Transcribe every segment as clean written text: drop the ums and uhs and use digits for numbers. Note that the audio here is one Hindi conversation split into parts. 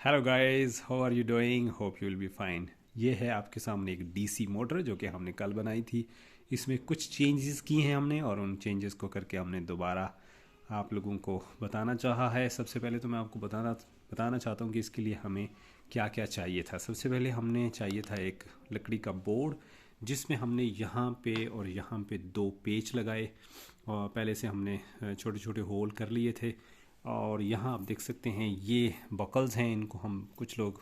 Hello guys, how are you doing? Hope you will be fine. ये है आपके सामने एक डीसी मोटर जो कि हमने कल बनाई थी। इसमें कुछ चेंजेस किए हैं हमने और उन चेंजेस को करके हमने दोबारा आप लोगों को बताना चाहा है। सबसे पहले तो मैं आपको बताना चाहता हूँ कि इसके लिए हमें क्या क्या चाहिए था। सबसे पहले हमने चाहिए था एक लकड़ी का बोर्ड जिसमें हमने यहाँ पे और यहाँ पे दो पेच लगाए और पहले से हमने छोटे छोटे होल कर लिए थे। और यहाँ आप देख सकते हैं ये बकल्स हैं, इनको हम कुछ लोग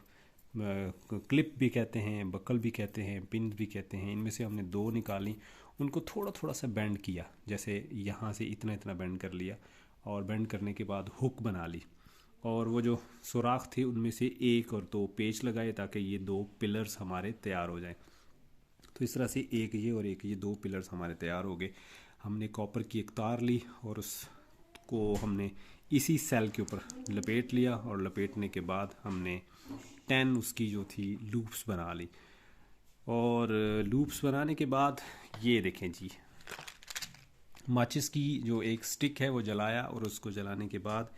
क्लिप भी कहते हैं, बकल भी कहते हैं, पिन भी कहते हैं। इनमें से हमने दो निकाली, उनको थोड़ा थोड़ा सा बेंड किया, जैसे यहाँ से इतना इतना बेंड कर लिया और बेंड करने के बाद हुक बना ली। और वो जो सुराख थे उनमें से एक और दो पेच लगाए ताकि ये दो पिलर्स हमारे तैयार हो जाएं। तो इस तरह से एक ये और एक ये दो पिलर्स हमारे तैयार हो गए। हमने कॉपर की एक तार ली और उसको हमने इसी सेल के ऊपर लपेट लिया और लपेटने के बाद हमने 10 उसकी जो थी लूप्स बना ली। और लूप्स बनाने के बाद ये देखें जी, माचिस की जो एक स्टिक है वो जलाया और उसको जलाने के बाद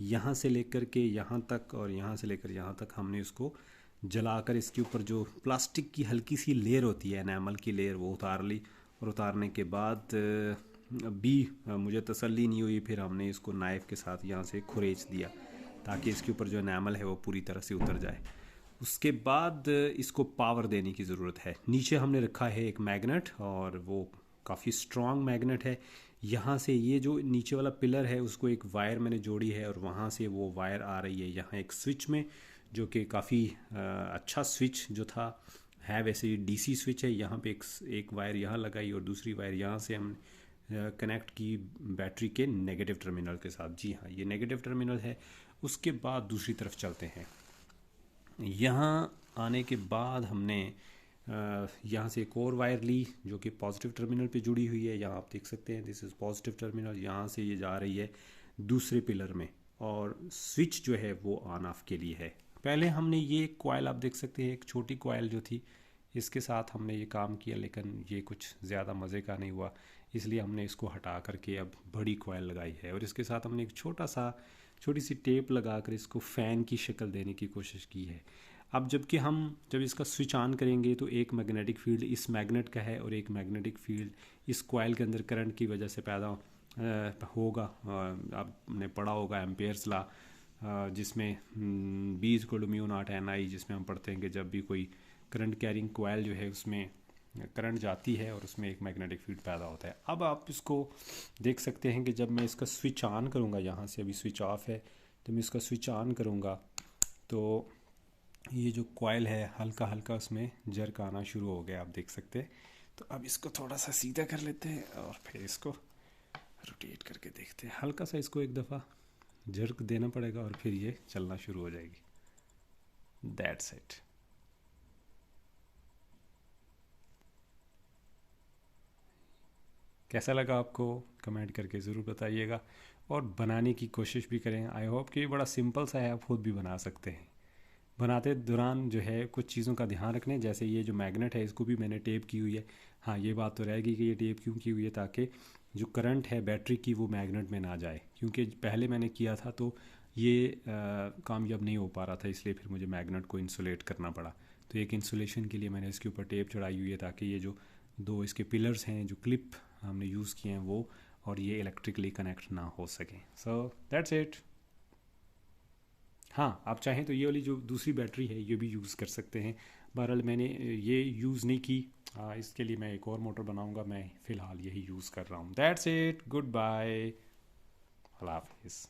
यहाँ से लेकर के यहाँ तक और यहाँ से लेकर यहाँ तक हमने उसको जलाकर इसके ऊपर जो प्लास्टिक की हल्की सी लेयर होती है, एनामल की लेयर, वो उतार ली। और उतारने के बाद भी मुझे तसल्ली नहीं हुई, फिर हमने इसको नाइफ़ के साथ यहाँ से खुरेच दिया ताकि इसके ऊपर जो एनामल है वो पूरी तरह से उतर जाए। उसके बाद इसको पावर देने की ज़रूरत है। नीचे हमने रखा है एक मैग्नेट और वो काफ़ी स्ट्रॉन्ग मैग्नेट है। यहाँ से ये जो नीचे वाला पिलर है उसको एक वायर मैंने जोड़ी है और वहाँ से वो वायर आ रही है यहाँ एक स्विच में, जो कि काफ़ी अच्छा स्विच जो था है। वैसे डीसी स्विच है। यहाँ पे एक वायर यहाँ लगाई और दूसरी वायर यहाँ से हम कनेक्ट की बैटरी के नेगेटिव टर्मिनल के साथ। जी हाँ, ये नेगेटिव टर्मिनल है। उसके बाद दूसरी तरफ चलते हैं। यहाँ आने के बाद हमने यहाँ से एक और वायर ली जो कि पॉजिटिव टर्मिनल पे जुड़ी हुई है। यहाँ आप देख सकते हैं, दिस इज़ पॉजिटिव टर्मिनल। यहाँ से ये जा रही है दूसरे पिलर में और स्विच जो है वो ऑन ऑफ के लिए है। पहले हमने ये कॉइल आप देख सकते हैं, एक छोटी कॉइल जो थी, इसके साथ हमने ये काम किया, लेकिन ये कुछ ज़्यादा मज़े का नहीं हुआ, इसलिए हमने इसको हटा करके अब बड़ी कॉइल लगाई है। और इसके साथ हमने एक छोटी सी टेप लगा कर इसको फ़ैन की शक्ल देने की कोशिश की है। अब जब इसका स्विच ऑन करेंगे तो एक मैग्नेटिक फील्ड इस मैग्नेट का है और एक मैग्नेटिक फील्ड इस कॉइल के अंदर करंट की वजह से पैदा होगा। आपने पढ़ा होगा एम्पेयर्स लॉ, जिसमें B equal to mu naught N I, जिसमें हम पढ़ते हैं कि जब भी कोई करंट कैरिंग कॉइल जो है उसमें करंट जाती है और उसमें एक मैग्नेटिक फील्ड पैदा होता है। अब आप इसको देख सकते हैं कि जब मैं इसका स्विच ऑन करूँगा, यहाँ से अभी स्विच ऑफ है, तो मैं इसका स्विच ऑन करूँगा तो ये जो कॉइल है हल्का हल्का उसमें जर्क आना शुरू हो गया, आप देख सकते हैं। तो अब इसको थोड़ा सा सीधा कर लेते हैं और फिर इसको रोटेट करके देखते हैं। हल्का सा इसको एक दफ़ा जर्क देना पड़ेगा और फिर ये चलना शुरू हो जाएगी। That's it. कैसा लगा आपको? कमेंट करके ज़रूर बताइएगा और बनाने की कोशिश भी करें। आई होप कि बड़ा सिंपल सा है, आप खुद भी बना सकते हैं। बनाते दौरान जो है कुछ चीज़ों का ध्यान रखने, जैसे ये जो मैग्नेट है इसको भी मैंने टेप की हुई है। हाँ, ये बात तो रहेगी कि ये टेप क्यों की हुई है, ताकि जो करंट है बैटरी की वो मैग्नेट में ना जाए, क्योंकि पहले मैंने किया था तो ये कामयाब नहीं हो पा रहा था, इसलिए फिर मुझे मैग्नेट को इंसुलेट करना पड़ा। तो एक इंसुलेशन के लिए मैंने इसके ऊपर टेप चढ़ाई हुई है ताकि ये जो दो इसके पिलर्स हैं, जो क्लिप हमने यूज़ किए हैं वो, और ये इलेक्ट्रिकली कनेक्ट ना हो सकें। So that's it. हाँ, आप चाहें तो ये वाली जो दूसरी बैटरी है ये भी यूज़ कर सकते हैं। बहरहाल मैंने ये यूज़ नहीं की। इसके लिए मैं एक और मोटर बनाऊंगा। मैं फ़िलहाल यही यूज़ कर रहा हूँ। दैट्स इट, गुड बाय, अल्लाह हाफिज़।